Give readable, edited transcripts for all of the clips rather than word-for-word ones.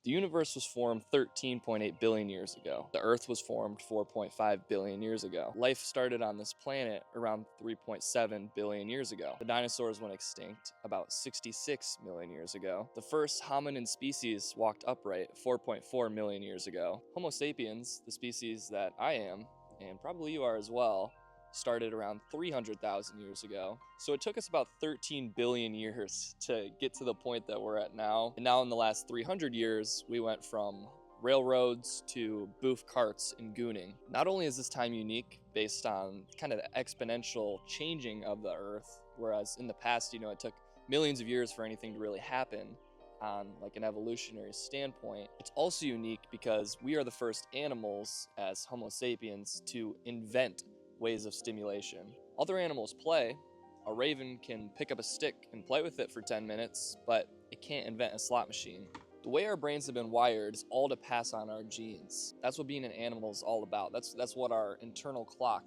The universe was formed 13.8 billion years ago. The Earth was formed 4.5 billion years ago. Life started on this planet around 3.7 billion years ago. The dinosaurs went extinct about 66 million years ago. The first hominin species walked upright 4.4 million years ago. Homo sapiens, the species that I am, and probably you are as well, started around 300,000 years ago. So it took us about 13 billion years to get to the point that we're at now. And now in the last 300 years, we went from railroads to boof carts and gooning. Not only is this time unique based on kind of the exponential changing of the Earth, whereas in the past, it took millions of years for anything to really happen on like an evolutionary standpoint. It's also unique because we are the first animals as Homo sapiens to invent ways of stimulation. Other animals play. A raven can pick up a stick and play with it for 10 minutes, but it can't invent a slot machine. The way our brains have been wired is all to pass on our genes. That's what being an animal is all about. That's what our internal clock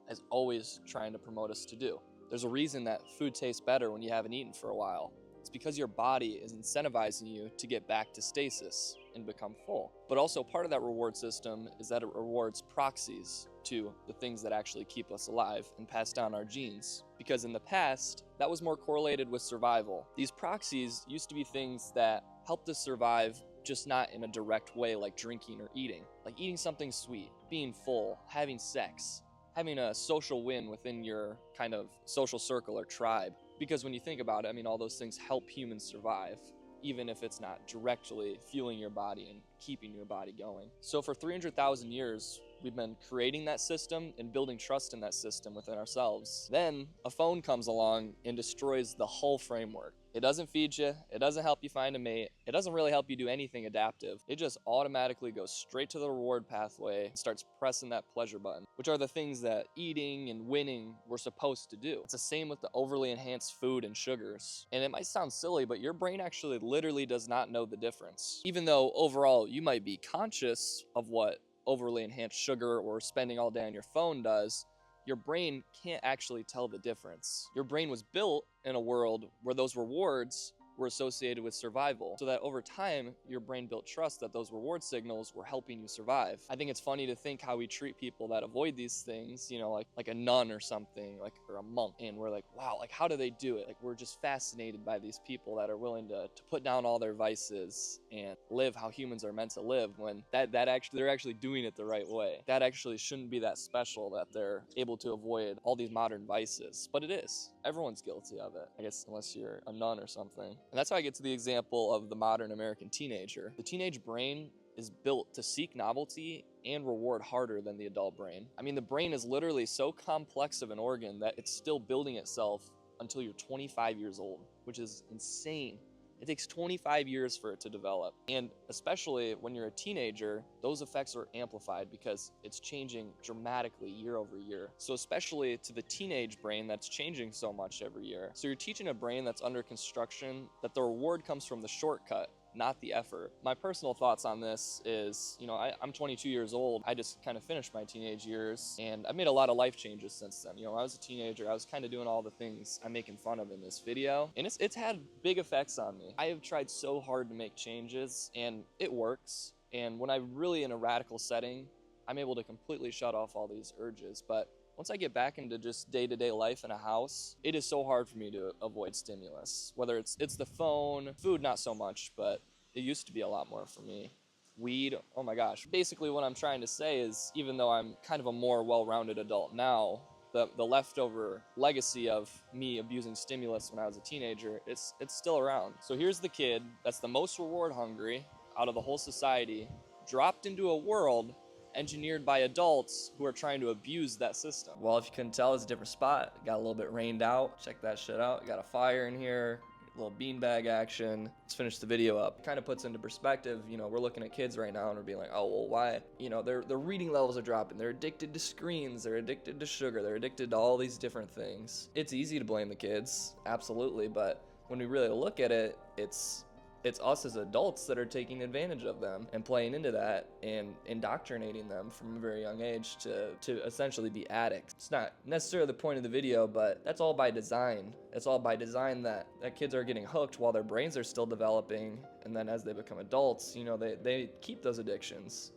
is always trying to promote us to do. There's a reason that food tastes better when you haven't eaten for a while. It's because your body is incentivizing you to get back to stasis and become full. But also part of that reward system is that it rewards proxies to the things that actually keep us alive and pass down our genes. Because in the past, that was more correlated with survival. These proxies used to be things that helped us survive, just not in a direct way like drinking or eating. Like eating something sweet, being full, having sex, having a social win within your kind of social circle or tribe. Because when you think about it, all those things help humans survive, even if it's not directly fueling your body and keeping your body going. So for 300,000 years, we've been creating that system and building trust in that system within ourselves. Then a phone comes along and destroys the whole framework. It doesn't feed you, it doesn't help you find a mate, it doesn't really help you do anything adaptive. It just automatically goes straight to the reward pathway and starts pressing that pleasure button, which are the things that eating and winning were supposed to do. It's the same with the overly enhanced food and sugars. And it might sound silly, but your brain actually literally does not know the difference. Even though overall you might be conscious of what overly enhanced sugar or spending all day on your phone does, your brain can't actually tell the difference. Your brain was built in a world where those rewards were associated with survival, so that over time, your brain built trust that those reward signals were helping you survive. I think it's funny to think how we treat people that avoid these things, like a nun or something, or a monk, and we're like, wow, how do they do it? We're just fascinated by these people that are willing to put down all their vices and live how humans are meant to live, when they're actually doing it the right way. That actually shouldn't be that special that they're able to avoid all these modern vices, but it is. Everyone's guilty of it, I guess, unless you're a nun or something. And that's how I get to the example of the modern American teenager. The teenage brain is built to seek novelty and reward harder than the adult brain. The brain is literally so complex of an organ that it's still building itself until you're 25 years old, which is insane. It takes 25 years for it to develop. And especially when you're a teenager, those effects are amplified because it's changing dramatically year over year. So especially to the teenage brain that's changing so much every year. So you're teaching a brain that's under construction that the reward comes from the shortcut, not the effort. My personal thoughts on this is, I'm 22 years old. I just kind of finished my teenage years, and I've made a lot of life changes since then. When I was a teenager, I was kind of doing all the things I'm making fun of in this video, and it's had big effects on me. I have tried so hard to make changes, and it works. And when I'm really in a radical setting, I'm able to completely shut off all these urges. But once I get back into just day-to-day life in a house, it is so hard for me to avoid stimulus. Whether it's the phone, food not so much, but it used to be a lot more for me. Weed, oh my gosh. Basically what I'm trying to say is, even though I'm kind of a more well-rounded adult now, the leftover legacy of me abusing stimulus when I was a teenager, it's still around. So here's the kid that's the most reward hungry out of the whole society, dropped into a world engineered by adults who are trying to abuse that system. Well, if you couldn't tell, it's a different spot. Got a little bit rained out. Check that shit out. Got a fire in here. A little beanbag action. Let's finish the video up. Kind of puts into perspective, we're looking at kids right now and we're being like, oh, well, why? Their reading levels are dropping. They're addicted to screens. They're addicted to sugar. They're addicted to all these different things. It's easy to blame the kids, absolutely, but when we really look at it, it's It's us as adults that are taking advantage of them and playing into that and indoctrinating them from a very young age to essentially be addicts. It's not necessarily the point of the video, but that's all by design. It's all by design that kids are getting hooked while their brains are still developing, and then as they become adults, they keep those addictions.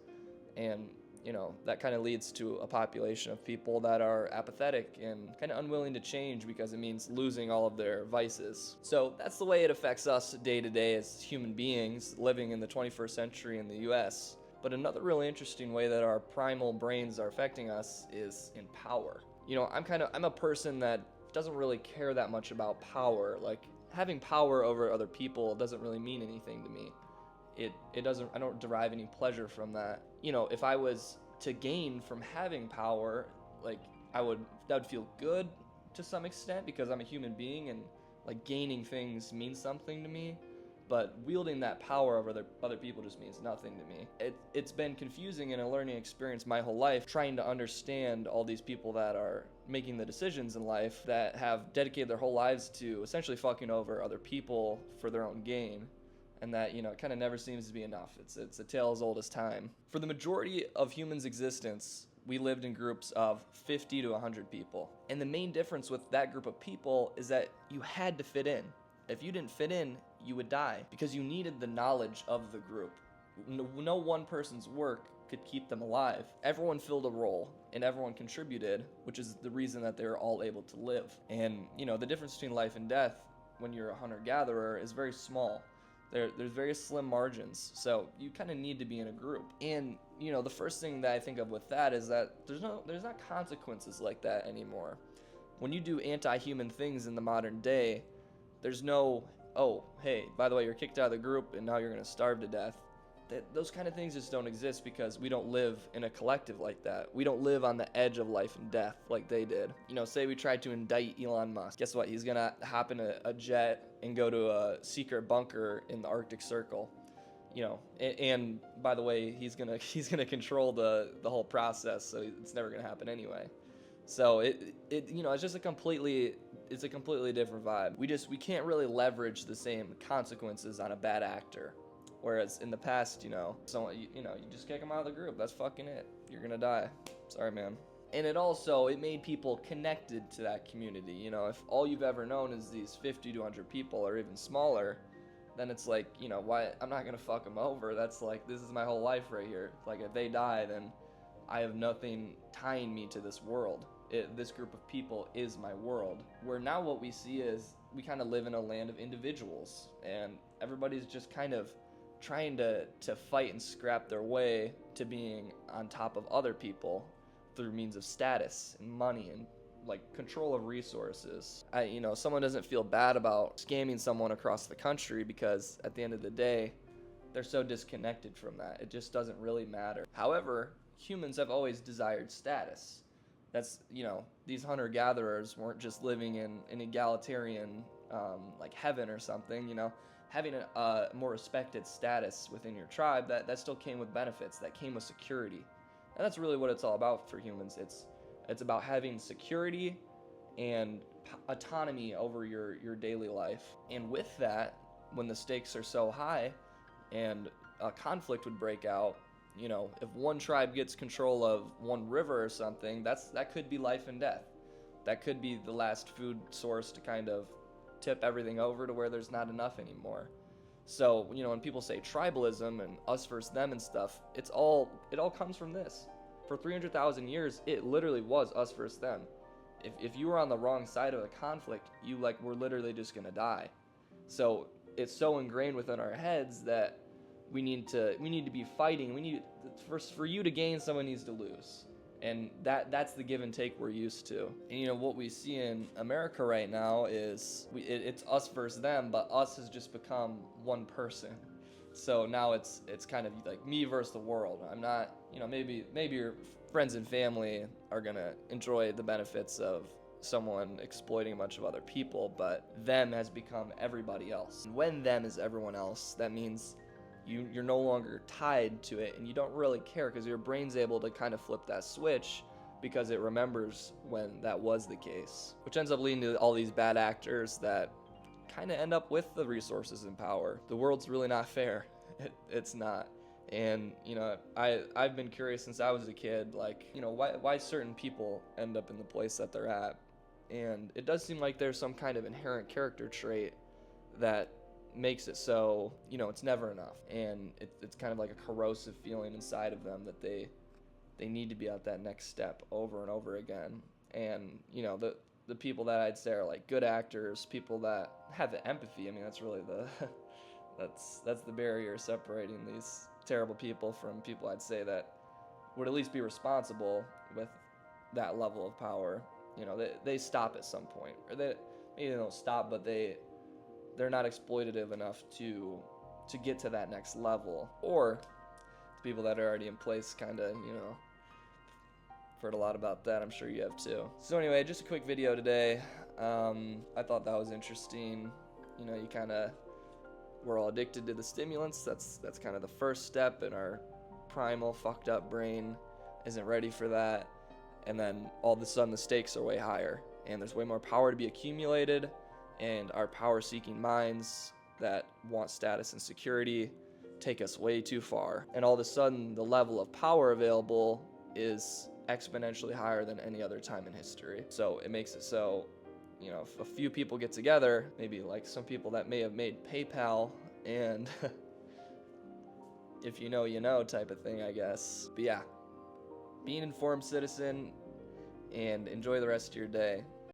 And that kind of leads to a population of people that are apathetic and kind of unwilling to change because it means losing all of their vices. So that's the way it affects us day to day as human beings living in the 21st century in the US. But another really interesting way that our primal brains are affecting us is in power. I'm a person that doesn't really care that much about power. Like, having power over other people doesn't really mean anything to me. I don't derive any pleasure from that. If I was to gain from having power, like, that would feel good to some extent because I'm a human being and like gaining things means something to me. But wielding that power over other people just means nothing to me. It's been confusing and a learning experience my whole life, trying to understand all these people that are making the decisions in life that have dedicated their whole lives to essentially fucking over other people for their own gain. And that, it kind of never seems to be enough. It's a tale as old as time. For the majority of humans' existence, we lived in groups of 50 to 100 people. And the main difference with that group of people is that you had to fit in. If you didn't fit in, you would die because you needed the knowledge of the group. No one person's work could keep them alive. Everyone filled a role and everyone contributed, which is the reason that they're all able to live. And, the difference between life and death when you're a hunter-gatherer is very small. There's very slim margins, so you kind of need to be in a group. And the first thing that I think of with that is that there's not consequences like that anymore. When you do anti-human things in the modern day, there's no, oh, hey, by the way, you're kicked out of the group and now you're gonna starve to death. Those kind of things just don't exist because we don't live in a collective like that. We don't live on the edge of life and death like they did. Say we tried to indict Elon Musk. Guess what? He's gonna hop in a jet and go to a secret bunker in the Arctic Circle. And by the way, he's gonna control the whole process, so it's never gonna happen anyway. So it's just a completely different vibe. We can't really leverage the same consequences on a bad actor. Whereas in the past, you just kick them out of the group. That's fucking it. You're gonna die. Sorry, man. And it made people connected to that community. If all you've ever known is these 50 to 100 people or even smaller, then it's like, why? I'm not gonna fuck them over. That's like, this is my whole life right here. Like, if they die, then I have nothing tying me to this world. This group of people is my world. Where now what we see is we kind of live in a land of individuals, and everybody's just kind of trying to fight and scrap their way to being on top of other people through means of status and money and like control of resources. Someone doesn't feel bad about scamming someone across the country because at the end of the day, they're so disconnected from that. It just doesn't really matter. However, humans have always desired status. That's, these hunter-gatherers weren't just living in an egalitarian like heaven or something. Having a more respected status within your tribe, that still came with benefits, that came with security. And that's really what it's all about for humans. It's about having security and autonomy over your daily life. And with that, when the stakes are so high and a conflict would break out, if one tribe gets control of one river or something, that could be life and death. That could be the last food source to kind of tip everything over to where there's not enough anymore. So, when people say tribalism and us versus them and stuff, it all comes from this. For 300,000 years, it literally was us versus them. If you were on the wrong side of a conflict, you were literally just gonna die. So it's so ingrained within our heads that we need to be fighting. For you to gain, someone needs to lose. And that's the give and take we're used to. And what we see in America right now is it's us versus them, but us has just become one person. So now it's kind of like me versus the world. I'm not, maybe your friends and family are gonna enjoy the benefits of someone exploiting a bunch of other people, but them has become everybody else. And when them is everyone else, that means you're no longer tied to it and you don't really care because your brain's able to kind of flip that switch because it remembers when that was the case, which ends up leading to all these bad actors that kind of end up with the resources and power. The world's really not fair. It's not. And, you know, I've been curious since I was a kid, like, you know, why certain people end up in the place that they're at. And it does seem like there's some kind of inherent character trait that makes it so, you know, it's never enough. And it's kind of like a corrosive feeling inside of them that they need to be at that next step over and over again. And, you know, the people that I'd say are like good actors, people that have the empathy. I mean, that's really that's the barrier separating these terrible people from people I'd say that would at least be responsible with that level of power. You know, they stop at some point, or maybe they don't stop, but they're not exploitative enough to get to that next level. Or the people that are already in place, kind of, you know, I've heard a lot about that. I'm sure you have too. So anyway, just a quick video today. I thought that was interesting. You know, we're all addicted to the stimulants. That's kind of the first step, and our primal fucked up brain isn't ready for that. And then all of a sudden the stakes are way higher, and there's way more power to be accumulated, and our power-seeking minds that want status and security take us way too far. And all of a sudden the level of power available is exponentially higher than any other time in history. So it makes it so, you know, if a few people get together, maybe like some people that may have made PayPal, and if you know, you know type of thing, I guess. But yeah, be an informed citizen and enjoy the rest of your day.